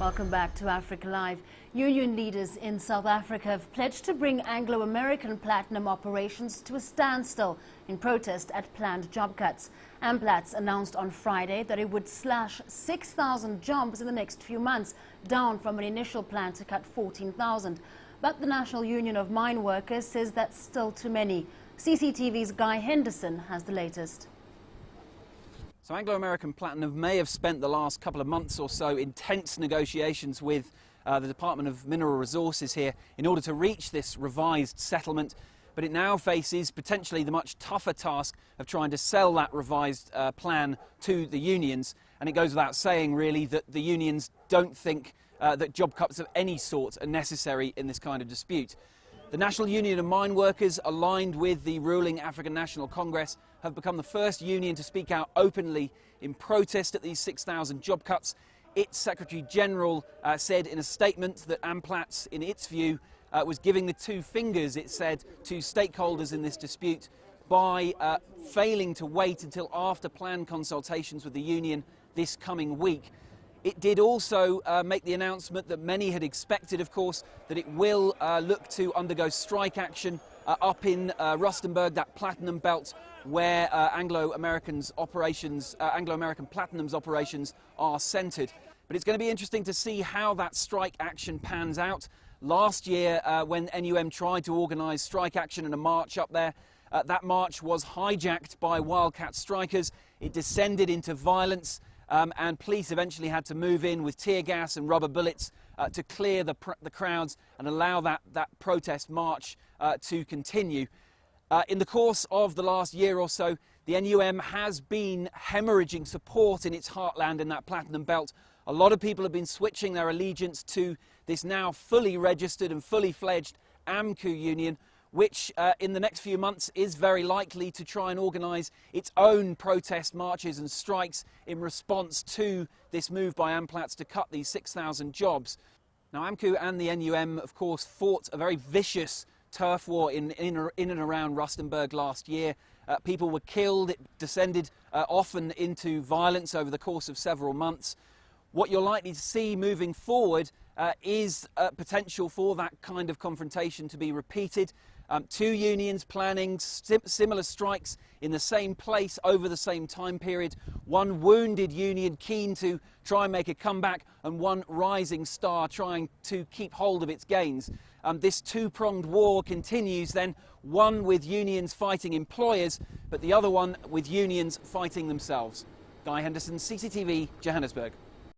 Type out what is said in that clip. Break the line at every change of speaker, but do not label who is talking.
Welcome back to Africa Live. Union leaders in South Africa have pledged to bring Anglo American Platinum operations to a standstill in protest at planned job cuts. Amplats announced on Friday that it would slash 6,000 jobs in the next few months, down from an initial plan to cut 14,000. But the National Union of Mineworkers says that's still too many. CCTV's Henderson has the latest.
So Anglo American Platinum may have spent the last couple of months or so in tense negotiations with the Department of Mineral Resources here in order to reach this revised settlement, but it now faces potentially the much tougher task of trying to sell that revised plan to the unions. And it goes without saying really that the unions don't think that job cuts of any sort are necessary in this kind of dispute. The National Union of Mineworkers, aligned with the ruling African National Congress, have become the first union to speak out openly in protest at these 6,000 job cuts. Its Secretary General said in a statement that Amplats, in its view, was giving the two fingers, it said, to stakeholders in this dispute by failing to wait until after planned consultations with the union this coming week. It did also make the announcement that many had expected, of course, that it will look to undergo strike action up in Rustenburg, that platinum belt where Anglo American Platinum's operations are centred. But it's going to be interesting to see how that strike action pans out. Last year, when NUM tried to organise strike action and a march up there, that march was hijacked by wildcat strikers. It descended into violence. And police eventually had to move in with tear gas and rubber bullets to clear the crowds and allow that protest march to continue. In the course of the last year or so, the NUM has been hemorrhaging support in its heartland in that platinum belt. A lot of people have been switching their allegiance to this now fully registered and fully fledged AMCU union, which in the next few months is very likely to try and organise its own protest marches and strikes in response to this move by Amplats to cut these 6,000 jobs. Now, AMCU and the NUM, of course, fought a very vicious turf war in and around Rustenburg last year. People were killed. It descended often into violence over the course of several months. What you're likely to see moving forward is potential for that kind of confrontation to be repeated. Two unions planning similar strikes in the same place over the same time period. One wounded union keen to try and make a comeback, and one rising star trying to keep hold of its gains. This two-pronged war continues then, one with unions fighting employers, but the other one with unions fighting themselves. Henderson, CCTV, Johannesburg.